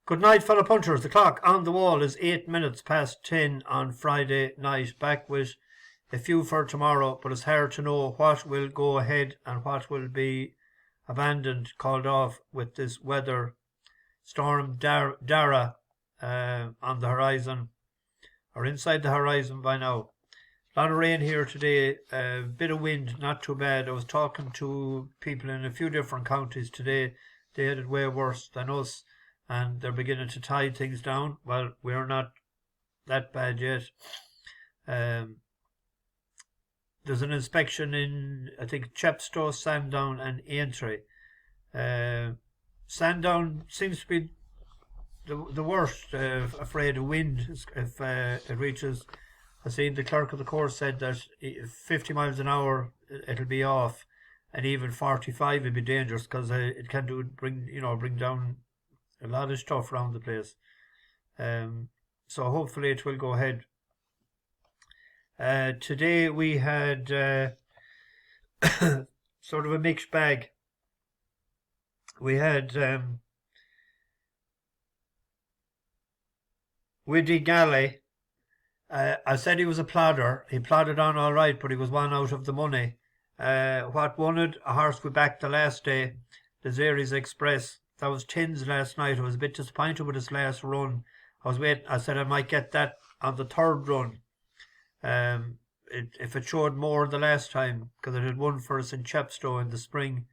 Good night, fellow punters. The clock on the wall is 8 minutes past 10 on Friday night. Back with a few for tomorrow, but it's hard to know what will go ahead and what will be abandoned, called off with this weather. Storm Dara on the horizon, or inside the horizon by now. A lot of rain here today, a bit of wind, not too bad. I was talking to people in a few different counties today. They had it way worse than us, and they're beginning to tide things down. Well, we're not that bad yet. There's an inspection in, I think, Chepstow, Sandown and Aintree. Sandown seems to be the worst, afraid of wind if it reaches. I seen the clerk of the course said that 50 miles an hour it'll be off, and even 45 would be dangerous because it can bring down a lot of stuff around the place. So hopefully it will go ahead. Today we had sort of a mixed bag. We had Widdy Galley. I said he was a plodder. He plodded on all right, but he was one out of the money. What won it? A horse we backed the last day, the Zeres Express. That was tins last night. I was a bit disappointed with his last run. I was waiting. I said I might get that on the third run. If it showed more the last time, because it had won for us in Chepstow in the spring.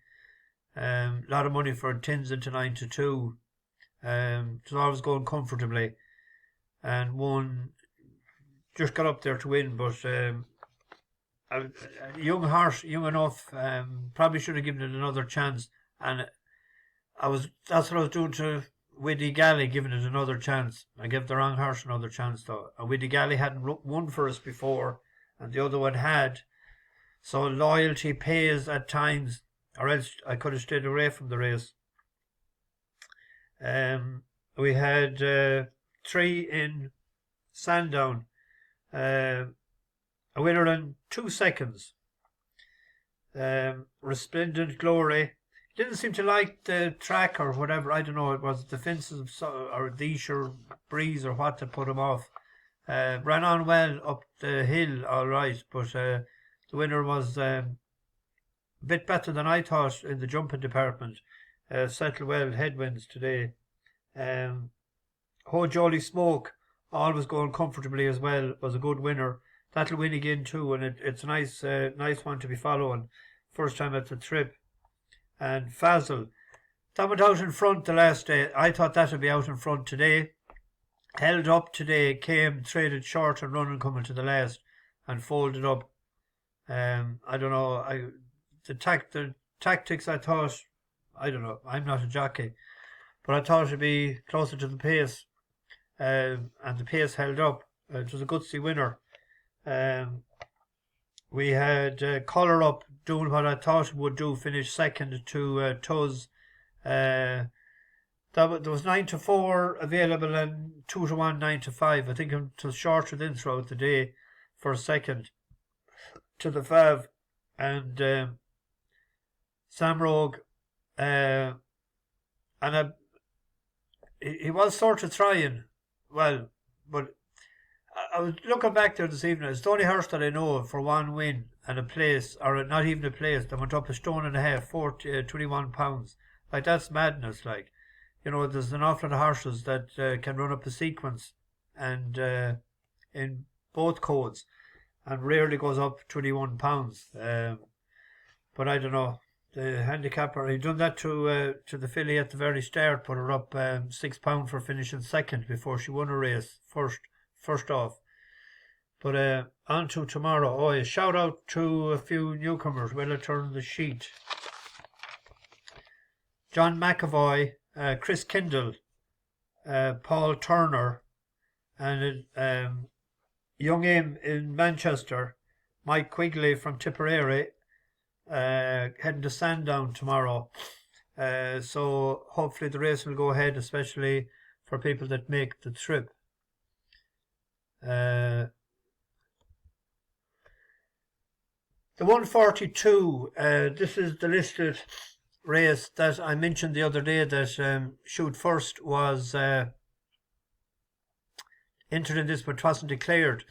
A lot of money for tins into 9-2. So I was going comfortably, and one just got up there to win. But a young horse, young enough, probably should have given it another chance. And that's what I was doing to Widdy Galley, giving it another chance. I gave the wrong horse another chance though. And Widdy Galley hadn't won for us before, and the other one had. So loyalty pays at times, or else I could have stayed away from the race. We had 3 in Sandown. A winner in 2 seconds. Resplendent Glory. Didn't seem to like the track or whatever. I don't know. It was the fences or the Esher breeze or what that put him off. Ran on well up the hill, all right, but the winner was a bit better than I thought in the jumping department. Settled well, headwinds today. Ho Jolly Smoke, always going comfortably as well, was a good winner. That'll win again too, and it's a nice one to be following. First time at the trip. And Fazil, that went out in front the last day. I thought that would be out in front today. Held up today, came, traded short and running coming to the last, and folded up. I don't know. The tactics, I thought, I don't know. I'm not a jockey, but I thought it'd be closer to the pace, and the pace held up. It was a gutsy winner. We had Colour Up doing what I thought it would do, finish second to Tuz. There was 9-4 available and 2-1, 9-5. I think it was shorter than throughout the day for a second to the Fav. And Sam Rogue, and he was sort of trying, well, but I was looking back there this evening. It's the only horse that I know for one win and a place, or not even a place, that went up 1.5 stone, 21 pounds. Like, that's madness. Like, you know, there's an awful lot of horses that can run up a sequence and in both codes, and rarely goes up 21 pounds. But I don't know. The handicapper, he done that to the filly at the very start, put her up £6 for finishing second before she won a race first off. But on to tomorrow. Oh, a shout out to a few newcomers. Will I turn the sheet? John McAvoy, Chris Kendall, Paul Turner, and Young Aim in Manchester, Mike Quigley from Tipperary, heading to Sandown tomorrow. So hopefully the race will go ahead, especially for people that make the trip. The 142, this is the listed race that I mentioned the other day that Shoot First was entered in this but wasn't declared.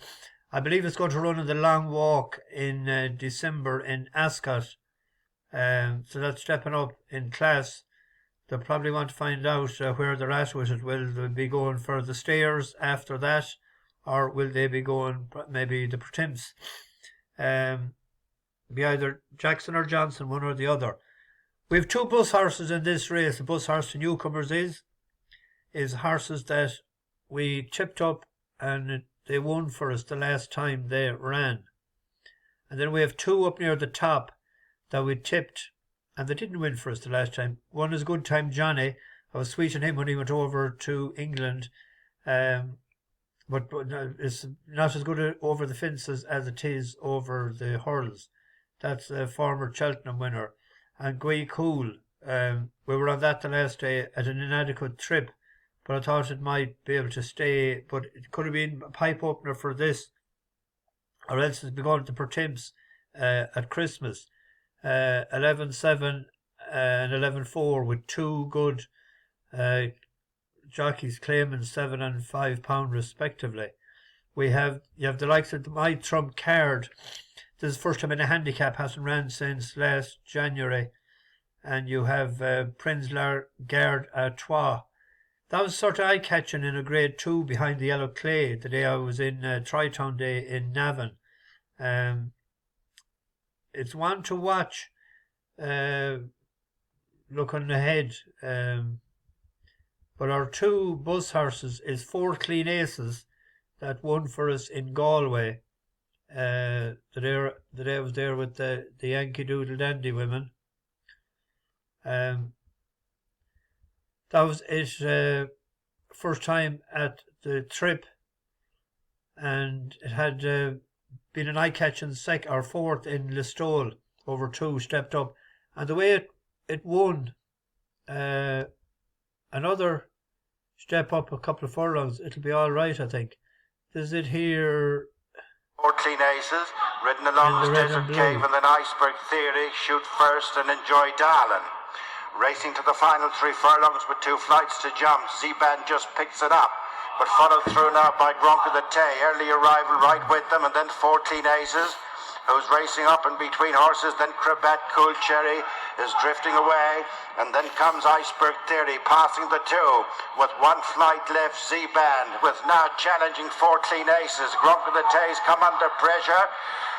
I believe it's going to run in the long walk in December in Ascot. So that's stepping up in class. They'll probably want to find out where they're at with it. Will they be going for the stairs after that, or will they be going maybe the Pertimps? Be either Jackson or Johnson, one or the other. We have two bus horses in this race. The bus horse to newcomers is horses that we chipped up and they won for us the last time they ran. And then we have two up near the top that we tipped and they didn't win for us the last time. One is Good Time Johnny. I was sweeting him when he went over to England. But it's not as good over the fences as it is over the hurdles. That's a former Cheltenham winner. And Gwee Cool, we were on that the last day at an inadequate trip, but I thought it might be able to stay, but it could have been a pipe opener for this, or else it's been going to Pertimps at Christmas. 11-7 and 11-4 with two good jockeys claiming £7 and £5 respectively. You have the likes of My Trump Card. This is the first time in a handicap, hasn't ran since last January. And you have Prince Garde à Trois. That was sort of eye-catching in a grade 2 behind the yellow clay the day I was in Tri-Town Day in Navan. It's one to watch looking ahead. But our two bus horses is 4 Clean Aces that won for us in Galway. The day I was there with the Yankee Doodle Dandy women. That was it. First time at the trip, and it had been an eye-catching fourth in Listowel over 2, stepped up, and the way it won, another step up a couple of furlongs, it'll be all right, I think. This is it here. 4 Clean Aces, ridden along the Desert Cave and then Iceberg Theory, Shoot First and Enjoy Darlin'. Racing to the final 3 furlongs with 2 flights to jump. Z-Band just picks it up, but followed through now by Gronk of the Tay. Early arrival right with them, and then 4 Clean Aces, who's racing up in between horses. Then Crabat Cool Cherry is drifting away, and then comes Iceberg Theory passing the 2 with 1 flight left. Z-Band with now challenging 4 Clean Aces. Gronk of the Tays come under pressure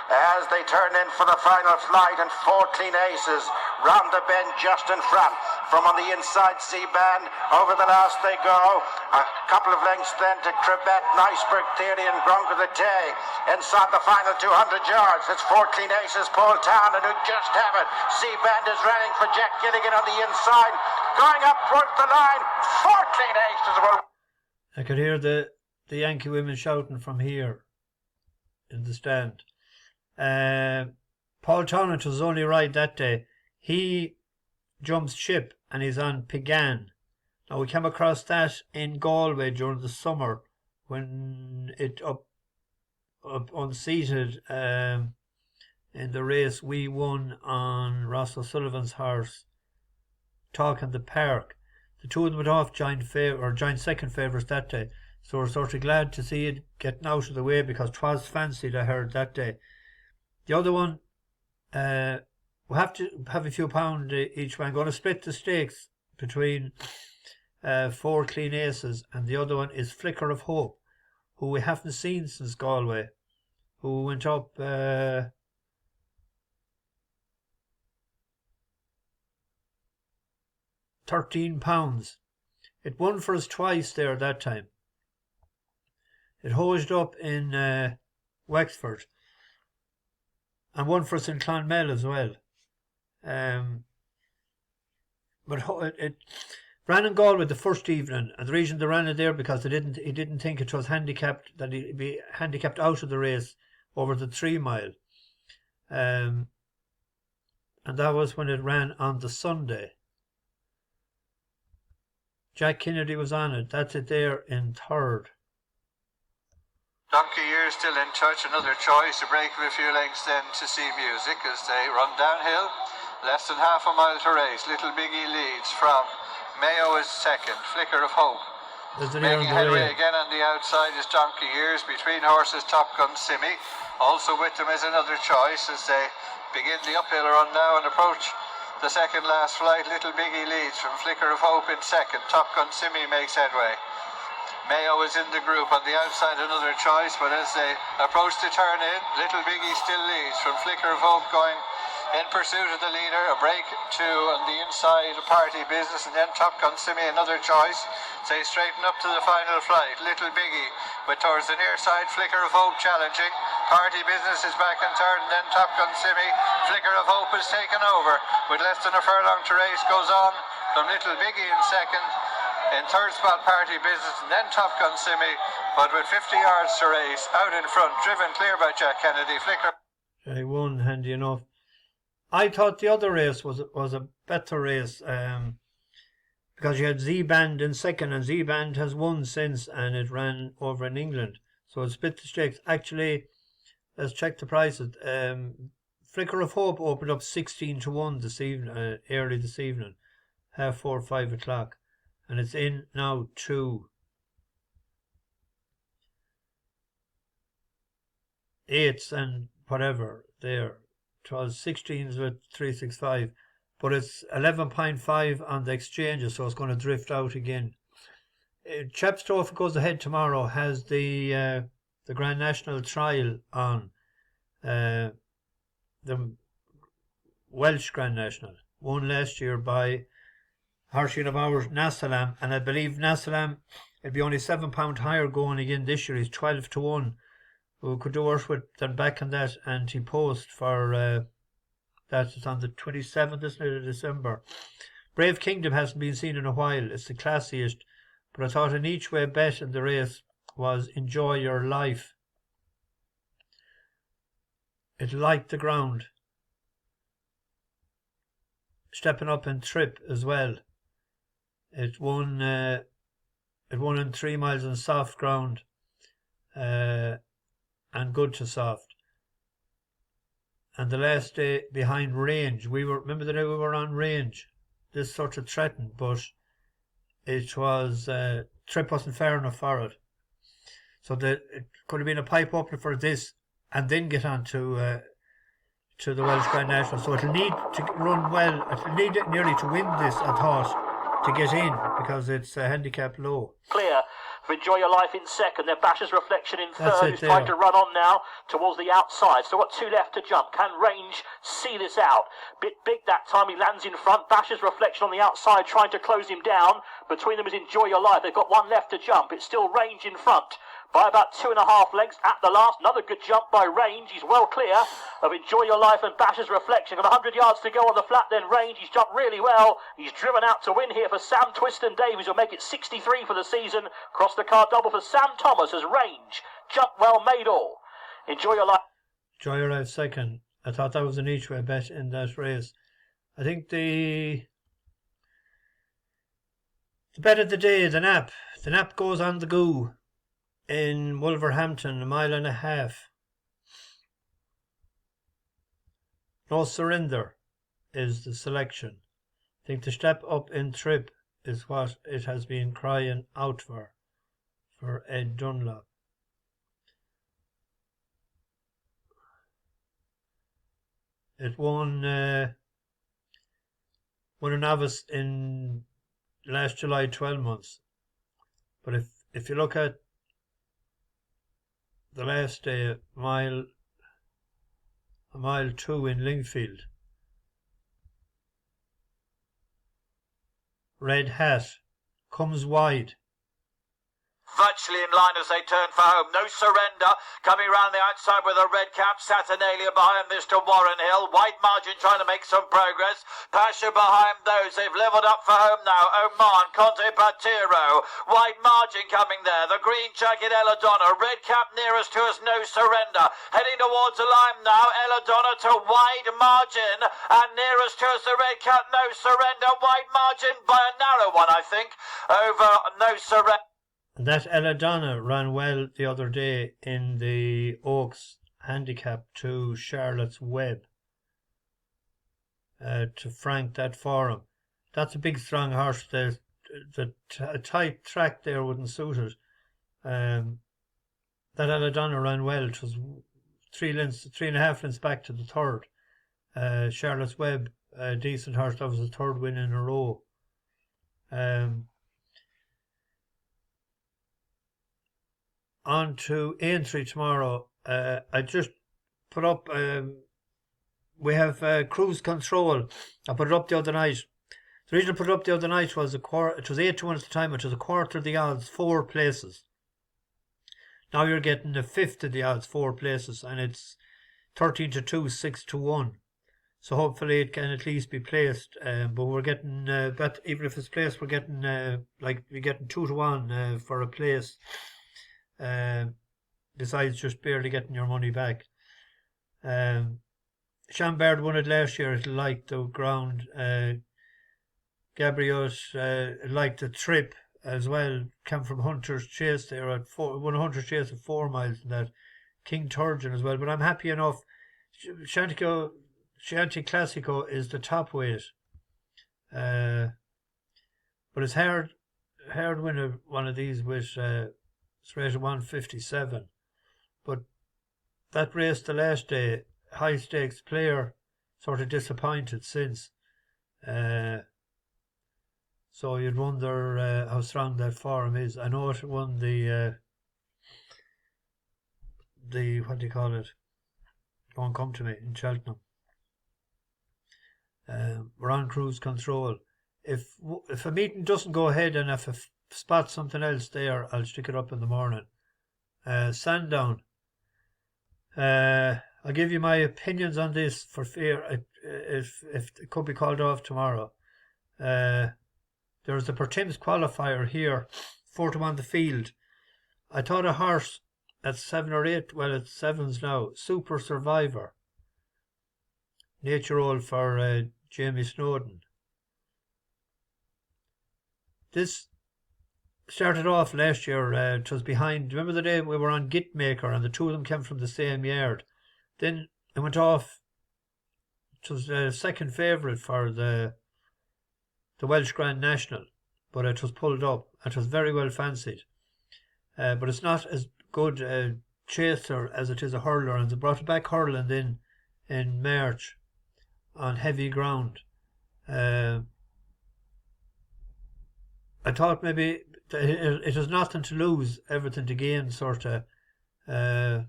as they turn in for the final flight, and 4 Clean Aces round the bend just in front. From on the inside, Z-Band, over the last they go. A couple of lengths then to Crabat, Iceberg Theory and Gronk of the Tay. Inside the final 200 yards, it's 4 Clean Aces, Paul Town, and who just have it. Z-Band is running for Jack Gilligan on the inside. Going up towards the line, 4 Clean Aces will... I could hear the Yankee women shouting from here in the stand. Paul Tonnant was only right that day. He jumps ship and he's on Pigan. Now we came across that in Galway during the summer when it up unseated in the race we won on Ross O'Sullivan's horse Talk in the Park. The two of them went off joint second favourites that day. So we're sort of glad to see it getting out of the way because 'twas fancied, I heard that day. The other one, we'll have to have a few pound each one. Going to split the stakes between 4 Clean Aces, and the other one is Flicker of Hope, who we haven't seen since Galway, who went up £13. It won for us twice there that time. It hosed up in Wexford. And one for us in Clonmel as well. But it ran in Galway the first evening, and the reason they ran it there because he didn't think it was handicapped, that he'd be handicapped out of the race over the 3 mile. And that was when it ran on the Sunday. Jack Kennedy was on it. That's it there in 3rd. Donkey Year still in touch, another choice to break with a few lengths then to see music as they run downhill. Less than half a mile to race. Little Biggie leads from Mayo is second. Flicker of Hope. Making headway again on the outside is Donkey Ears. Between horses, Top Gun Simmy. Also with them is Another Choice as they begin the uphill run now and approach the second last flight. Little Biggie leads from Flicker of Hope in second. Top Gun Simmy makes headway. Mayo is in the group on the outside, Another Choice, but as they approach the turn in, Little Biggie still leads from Flicker of Hope going in pursuit of the leader. A break to on the inside, Party Business, and then Top Gun Simmy, Another Choice. They straighten up to the final flight. Little Biggie, but towards the near side, Flicker of Hope challenging. Party Business is back in third, and then Top Gun Simmy. Flicker of Hope is taken over with less than a furlong to race. Goes on from Little Biggie in second. In third spot, Party Business, and then Top Gun Simmy, but with 50 yards to race, out in front, driven clear by Jack Kennedy. Flicker. He won handy enough. I thought the other race was a better race because you had Z-Band in second, and Z-Band has won since, and it ran over in England. So it split the stakes. Actually, let's check the prices. Flicker of Hope opened up 16-1 this evening, early this evening, 4:30, 5 o'clock. And it's in now to 8s and whatever there. It was 16s with 365, but it's 11.5 on the exchanges, so it's going to drift out again. Chepstow, if it goes ahead tomorrow, has the Grand National trial on, the Welsh Grand National, won last year by Harsheen of ours, Nasalam, and I believe Nasalam, it'd be only £7 higher going again this year. He's 12-1. We could do worse with than back on that, and he post for that is on the 27th, isn't it, of December. Brave Kingdom hasn't been seen in a while. It's the classiest, but I thought an each way bet in the race was Enjoy Your Life. It liked the ground, stepping up in trip as well. It won in 3 miles on soft ground, and good to soft. And the last day behind Range, remember the day we were on Range. This sort of threatened, but it was trip wasn't fair enough for it. So it could have been a pipe opener for this, and then get on to the Welsh Grand National. So it'll need to run well. It'll need it nearly to win this, I thought, to get in, because it's a handicap low. Clear for Enjoy Your Life in second, then Basher's Reflection in third, who's trying to run on now towards the outside. So got 2 left to jump. Can Range see this out? Bit big that time, he lands in front. Basher's Reflection on the outside trying to close him down. Between them is Enjoy Your Life. They've got 1 left to jump. It's still Range in front by about 2.5 lengths at the last. Another good jump by Range. He's well clear of Enjoy Your Life and Basher's Reflection. Got 100 yards to go on the flat, then Range. He's jumped really well. He's driven out to win here for Sam Twiston Davies, who'll make it 63 for the season. Cross the car double for Sam Thomas as Range. Jump well, made all. Enjoy Your Life. Enjoy Your Life second. I thought that was an each way bet in that race. I think the bet of the day, the nap. The nap goes on the go in Wolverhampton, 1.5 miles. No Surrender is the selection. I think the step up in trip is what it has been crying out for Ed Dunlop. It won a novice in last July, 12 months. But if you look at the last day, a mile 2 in Lingfield, Red Hat comes wide. Virtually in line as they turn for home. No Surrender coming round the outside with a red cap. Saturnalia behind Mr. Warren Hill. Wide margin trying to make some progress. Pasha behind those. They've levelled up for home now. Oman, Conte Patiro. Wide margin coming there. The green jacket Elladonna. Red cap nearest to us. No Surrender. Heading towards the line now. Elladonna to wide margin. And nearest to us the red cap. No Surrender. Wide margin by a narrow one, I think. Over No Surrender. That Elladonna ran well the other day in the Oaks handicap to Charlotte's Web. to frank that for him. That's a big, strong horse. The tight track there wouldn't suit it. That Aladonna ran well. It was 3.5 lengths back to the third. Charlotte's Web, a decent horse. That was the third win in a row. On to Aintree tomorrow. I just put up. We have Cruise Control. I put it up the other night. The reason I put it up the other night was it was 8 to 1 at the time. It was a quarter of the odds, 4 places. Now you're getting a fifth of the odds, 4 places, and it's 13 to 2, 6 to 1. So hopefully it can at least be placed. But we're getting, but even if it's placed, we're getting we're getting 2 to 1 for a place. Besides just barely getting your money back. Chambard won it last year. It liked the ground. Gabrios liked the trip as well. Came from Hunter's Chase there at won Hunter's Chase at 4 miles and that. King Turgeon as well. But I'm happy enough. Shanty Classico is the top weight. But it's hard win one of these with it's rated 157. But that race the last day, high stakes player, sort of disappointed since. So you'd wonder how strong that form is. I know it won the what do you call it? It won't come to me, in Cheltenham. We're on Cruise Control. If a meeting doesn't go ahead and if I spot something else there, I'll stick it up in the morning. Sandown. I'll give you my opinions on this for fear if it could be called off tomorrow. There's the Pertims qualifier here, 4 to 1 the field. I thought a horse at 7 or 8, well it's 7s now, Super Survivor. Nature Old for Jamie Snowden. This started off last year, it was behind, remember the day we were on Gitmaker and the two of them came from the same yard. Then it went off, it was the second favourite for the Welsh Grand National, but it was pulled up. It was very well fancied. But it's not as good a chaser as it is a hurler, and they brought it back hurling in March on heavy ground. I thought maybe it has nothing to lose, everything to gain, sort of. The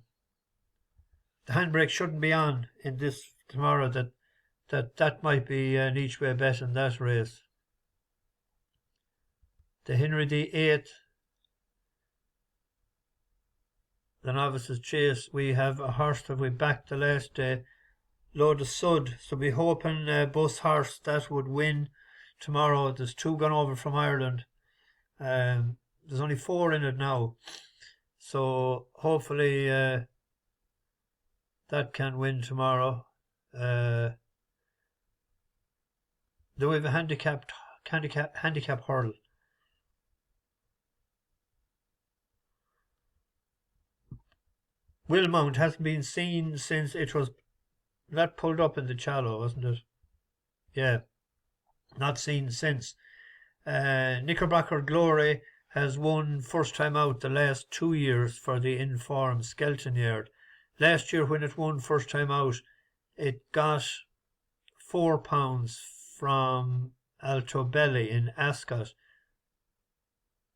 handbrake shouldn't be on in this tomorrow. That might be an each way bet in that race. The Henry VIII, the Novices Chase, we have a horse that we backed the last day, Load of Sud. So we're hoping Bus Horse that would win tomorrow. There's 2 gone over from Ireland. There's only 4 in it now. So hopefully that can win tomorrow. Do we have a handicap hurdle? Wilmount hasn't been seen since it was that pulled up in the Challow, wasn't it? Yeah, not seen since. Knickerbocker Glory has won first time out the last 2 years for the Inform Skelton Yard. Last year when it won first time out, it got £4 from Altobelli in Ascot,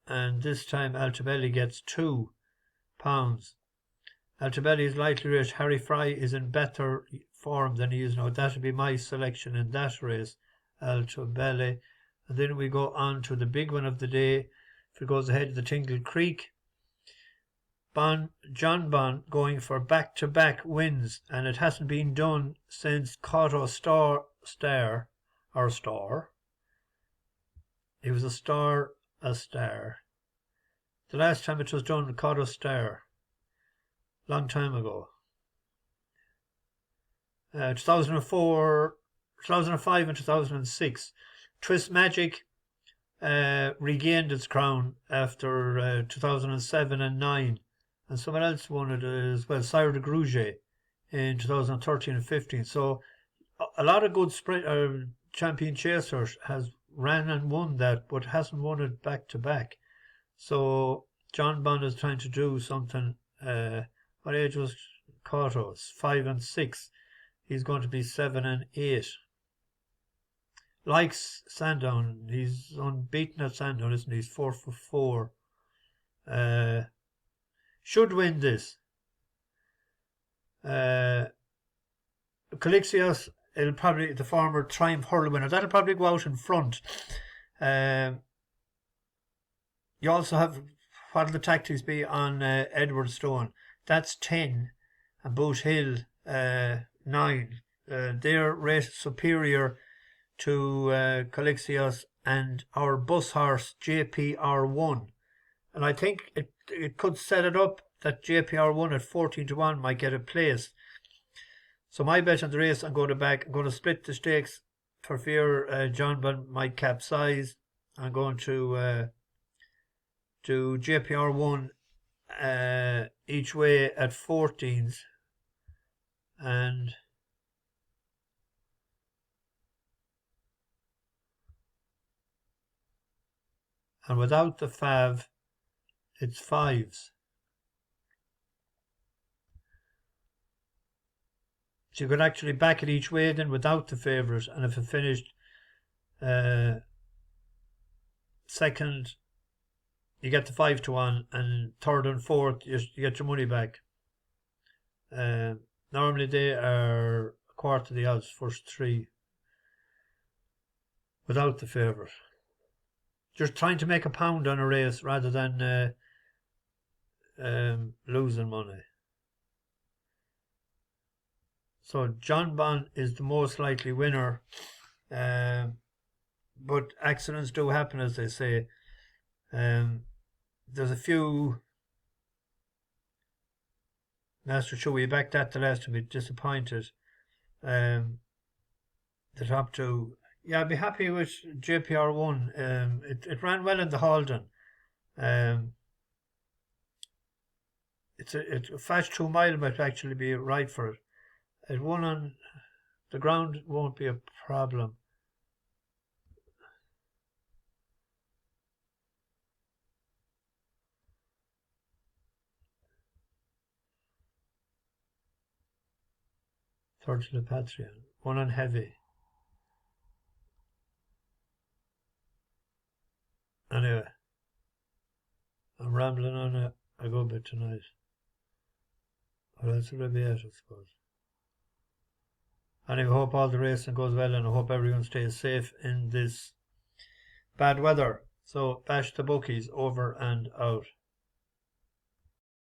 and this time Altobelli gets £2. Altobelli is lightly rich. Harry Fry is in better form than he is now. That would be my selection in that race, Altobelli. And then we go on to the big one of the day. If it goes ahead of the Tingle Creek, John Bon going for back-to-back wins, and it hasn't been done since Cotto Star. He was a star. The last time it was done, Cotto Star. Long time ago. 2004, 2005 and 2006. Twist Magic regained its crown after 2007 and 9. And someone else won it as well, Sire de Gruget, in 2013 and 15. So a lot of good sprint champion chasers has ran and won that, but hasn't won it back to back. So John Bond is trying to do something. What age was Cotto? 5 and 6. He's going to be 7 and 8. Likes Sandown. He's unbeaten at Sandown, isn't he? He's 4 for 4. Should win this. Calixios, it'll probably, the former Triumph Hurl winner, that'll probably go out in front. You also have, what will the tactics be on Edward Stone? That's 10, and Boot Hill 9. They're rated superior to Calixios and our bus horse JPR1. And I think it could set it up that JPR1 at 14-1 might get a place. So my bet on the race, I'm going to split the stakes for fear John Bond might capsize. I'm going to do JPR1 each way at 14s. And without the fav, it's 5s. So you could actually back it each way then without the favourite, and if it finished second, you get the 5-1, and third and fourth, you get your money back. Normally they are a quarter of the odds, first 3, without the favourite. Just trying to make a pound on a race rather than losing money. So John Bond is the most likely winner, but accidents do happen, as they say. There's a few. Master Show, we backed that the last time, we disappointed. The top 2. Yeah, I'd be happy with JPR1. It ran well in the Halden. It's a fast 2 mile might actually be right for it. It won on the ground, won't be a problem. Third to the Patreon. 1 on heavy. Anyway, I'm rambling on a good bit tonight. What else would I be at, I suppose? Anyway, I hope all the racing goes well, and I hope everyone stays safe in this bad weather. So, bash the bookies, over and out.